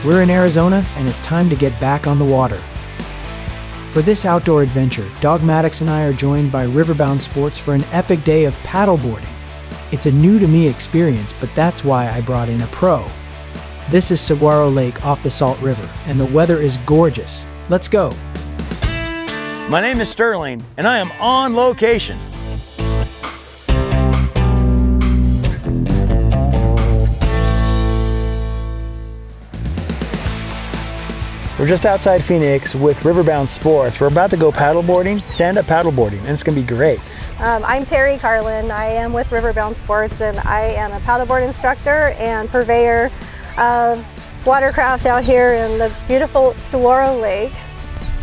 We're in Arizona, and it's time to get back on the water. For this outdoor adventure, Dogmatix and I are joined by Riverbound Sports for an epic day of paddleboarding. It's a new-to-me experience, but that's why I brought in a pro. This is Saguaro Lake off the Salt River, and the weather is gorgeous. Let's go. My name is Sterling, and I am on location. We're just outside Phoenix with Riverbound Sports. We're about to go paddleboarding, stand-up paddleboarding, and it's gonna be great. I'm Terry Carlin. I am with Riverbound Sports, and I am a paddleboard instructor and purveyor of watercraft out here in the beautiful Saguaro Lake.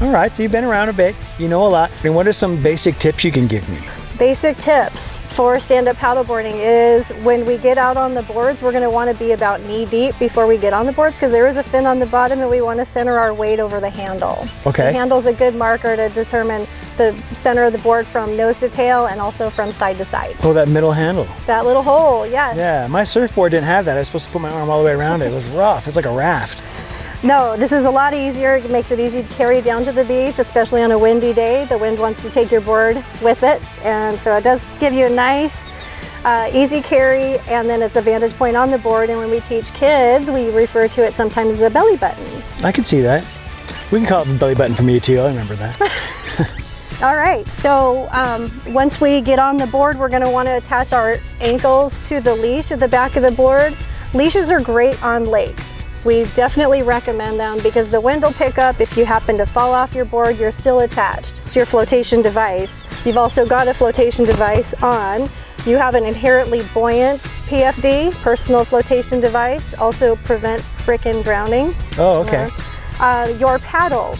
All right, so you've been around a bit, you know a lot. And what are some basic tips you can give me? Basic tips for stand-up paddleboarding is when we get out on the boards, we're going to want to be about knee deep before we get on the boards because there is a fin on the bottom and we want to center our weight over the handle. Okay. The handle is a good marker to determine the center of the board from nose to tail and also from side to side. Oh, that middle handle. That little hole, yes. Yeah, my surfboard didn't have that. I was supposed to put my arm all the way around it. It was rough. It's like a raft. No, this is a lot easier. It makes it easy to carry down to the beach, especially on a windy day. The wind wants to take your board with it, and so it does give you a nice, easy carry, and then it's a vantage point on the board. And when we teach kids, we refer to it sometimes as a belly button. I can see that. We can call it a belly button for me too. I remember that. All right, so once we get on the board, we're going to want to attach our ankles to the leash at the back of the board. Leashes are great on lakes. We definitely recommend them because the wind will pick up. If you happen to fall off your board, you're still attached to your flotation device. You've also got a flotation device on. You have an inherently buoyant PFD, personal flotation device, also prevent frickin' drowning. Oh, okay. Your paddle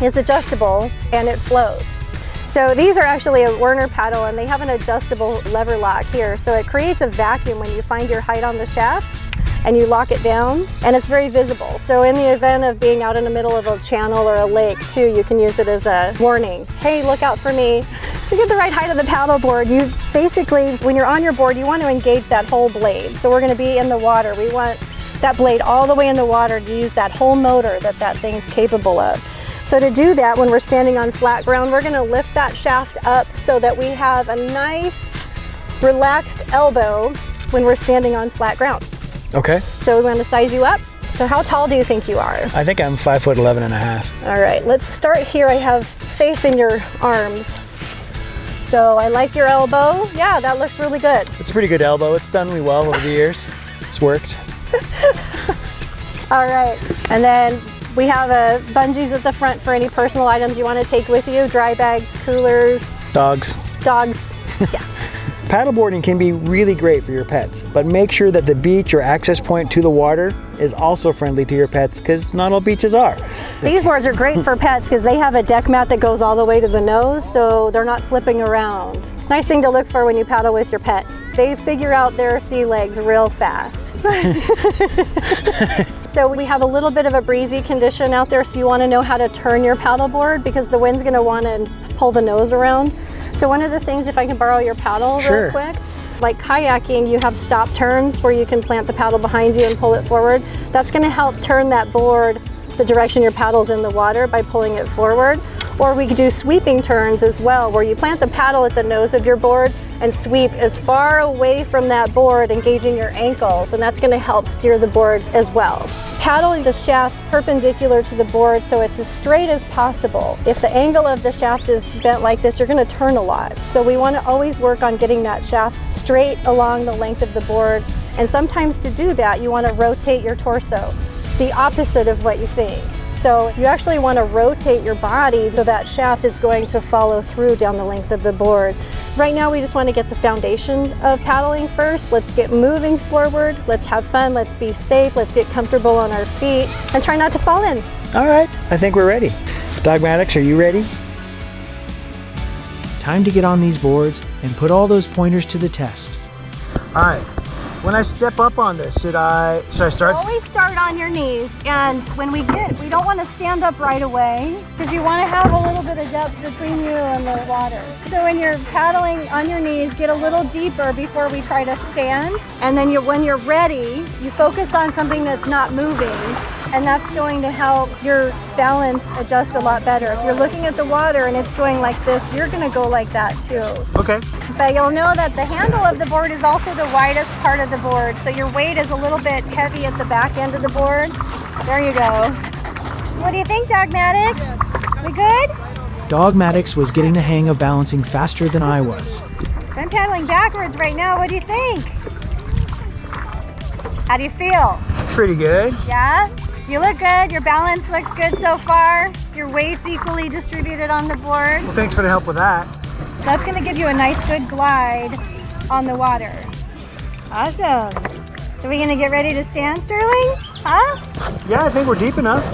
is adjustable and it floats. So these are actually a Werner paddle and they have an adjustable lever lock here. So it creates a vacuum when you find your height on the shaft and you lock it down, and it's very visible. So in the event of being out in the middle of a channel or a lake too, you can use it as a warning. Hey, look out for me. To get the right height of the paddleboard, you basically, when you're on your board, you want to engage that whole blade. So we're gonna be in the water. We want that blade all the way in the water to use that whole motor that thing's capable of. So to do that, when we're standing on flat ground, we're gonna lift that shaft up so that we have a nice, relaxed elbow when we're standing on flat ground. Okay. So we want to size you up. So how tall do you think you are? I think I'm 5'11" and a half. All right, let's start here. I have faith in your arms. So I like your elbow. Yeah, that looks really good. It's a pretty good elbow. It's done me well over the years. It's worked. All right, and then we have bungees at the front for any personal items you want to take with you. Dry bags, coolers. Dogs. Dogs, yeah. Paddleboarding can be really great for your pets, but make sure that the beach or access point to the water is also friendly to your pets because not all beaches are. These boards are great for pets because they have a deck mat that goes all the way to the nose, so they're not slipping around. Nice thing to look for when you paddle with your pet. They figure out their sea legs real fast. So we have a little bit of a breezy condition out there, so you want to know how to turn your paddleboard because the wind's going to want to pull the nose around. So one of the things, if I can borrow your paddle real quick, like kayaking, you have stop turns where you can plant the paddle behind you and pull it forward. That's going to help turn that board the direction your paddle's in the water by pulling it forward. Or we could do sweeping turns as well, where you plant the paddle at the nose of your board and sweep as far away from that board, engaging your ankles, and that's going to help steer the board as well. Paddle the shaft perpendicular to the board so it's as straight as possible. If the angle of the shaft is bent like this, you're going to turn a lot. So we want to always work on getting that shaft straight along the length of the board. And sometimes to do that, you want to rotate your torso, the opposite of what you think. So you actually want to rotate your body so that shaft is going to follow through down the length of the board. Right now we just want to get the foundation of paddling first. Let's get moving forward. Let's have fun. Let's be safe. Let's get comfortable on our feet and try not to fall in. All right, I think we're ready. Dogmatix, are you ready? Time to get on these boards and put all those pointers to the test. All right. When I step up on this, should I start? Always start on your knees, and when we don't want to stand up right away because you want to have a little bit of depth between you and the water. So when you're paddling on your knees, get a little deeper before we try to stand, and then when you're ready, you focus on something that's not moving, and that's going to help your balance adjust a lot better. If you're looking at the water and it's going like this, you're going to go like that too. Okay. But you'll know that the handle of the board is also the widest part of the board, so your weight is a little bit heavy at the back end of the board. There you go. So what do you think, Dogmatix? We good? Dogmatix was getting the hang of balancing faster than I was. I'm paddling backwards right now. What do you think? How do you feel? Pretty good. Yeah? You look good. Your balance looks good so far. Your weight's equally distributed on the board. Well, thanks for the help with that. That's going to give you a nice good glide on the water. Awesome. So we going to get ready to stand, Sterling? Huh? Yeah, I think we're deep enough.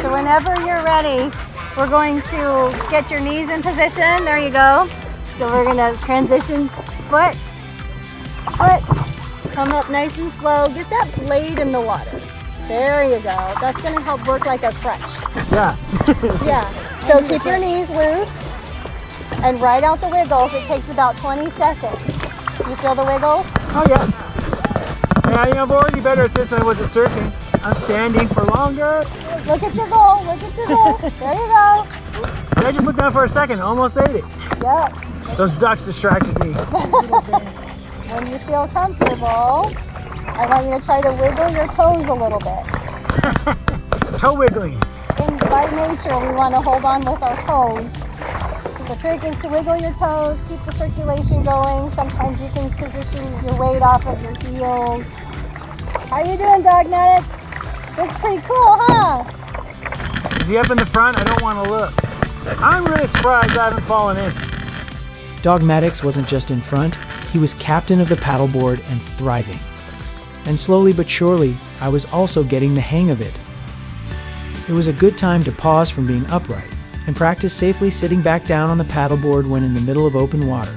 So whenever you're ready, we're going to get your knees in position. There you go. So we're going to transition foot, foot. Come up nice and slow. Get that blade in the water. There you go. That's going to help work like a crutch. Yeah. Yeah. So keep your knees loose and ride out the wiggles. It takes about 20 seconds. Do you feel the wiggles? Oh, yeah. Yeah, you know, I'm already better at this than I was at surfing. I'm standing for longer. Look at your goal. Look at your goal. There you go. I just looked down for a second. Almost ate it. Yep. Those ducks distracted me. When you feel comfortable, I want you to try to wiggle your toes a little bit. Toe wiggling. By nature, we want to hold on with our toes. So the trick is to wiggle your toes, keep the circulation going. Sometimes you can position your weight off of your heels. How you doing, Dogmatix? Looks pretty cool, huh? Is he up in the front? I don't want to look. I'm really surprised I haven't fallen in. Dogmatix wasn't just in front, he was captain of the paddleboard and thriving. And slowly but surely, I was also getting the hang of it. It was a good time to pause from being upright and practice safely sitting back down on the paddleboard when in the middle of open water.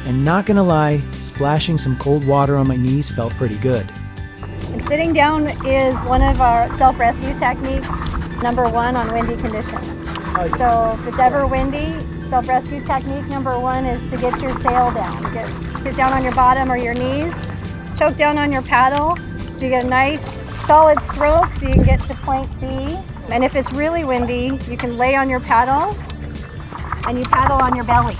And not gonna lie, splashing some cold water on my knees felt pretty good. And sitting down is one of our self-rescue techniques, number one on windy conditions. So if it's ever windy, self-rescue technique number one is to get your sail down. Sit down on your bottom or your knees, choke down on your paddle so you get a nice solid stroke so you can get to point B. And if it's really windy, you can lay on your paddle and you paddle on your belly.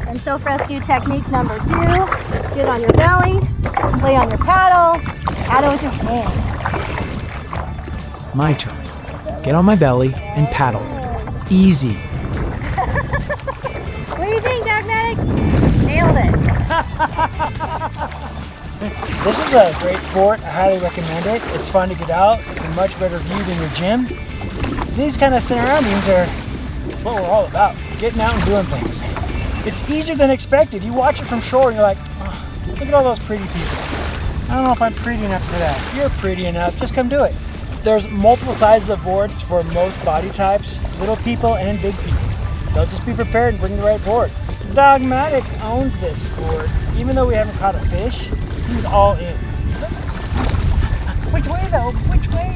And self-rescue technique number two, get on your belly, lay on your paddle with your hand. My turn. Get on my belly and paddle. Easy. What do you think, Dogmatix? Nailed it. This is a great sport. I highly recommend it. It's fun to get out. It's a much better view than your gym. These kind of surroundings are what we're all about. Getting out and doing things. It's easier than expected. You watch it from shore and you're like, oh, look at all those pretty people. I don't know if I'm pretty enough for that. You're pretty enough. Just come do it. There's multiple sizes of boards for most body types, little people and big people. They'll just be prepared and bring the right board. Dogmatix owns this sport. Even though we haven't caught a fish, he's all in. Which way though? Which way?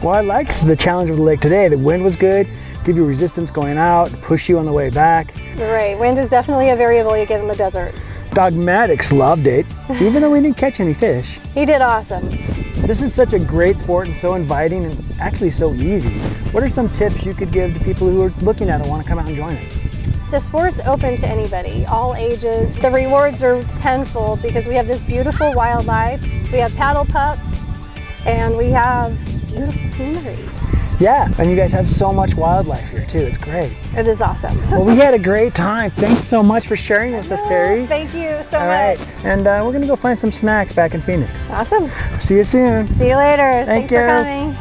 Well, I liked the challenge of the lake today. The wind was good, give you resistance going out, push you on the way back. You're right. Wind is definitely a variable you get in the desert. Dogmatix loved it, even though we didn't catch any fish. He did awesome. This is such a great sport and so inviting and actually so easy. What are some tips you could give to people who are looking at it and want to come out and join us? The sport's open to anybody, all ages. The rewards are tenfold because we have this beautiful wildlife. We have paddle pups and we have beautiful scenery. Yeah, and you guys have so much wildlife here too. It's great. It is awesome. Well, we had a great time. Thanks so much for sharing with us, Terry. Thank you so All much. right, and we're gonna go find some snacks back in Phoenix. Awesome. See you soon. See you later. Thank Thanks for you. coming.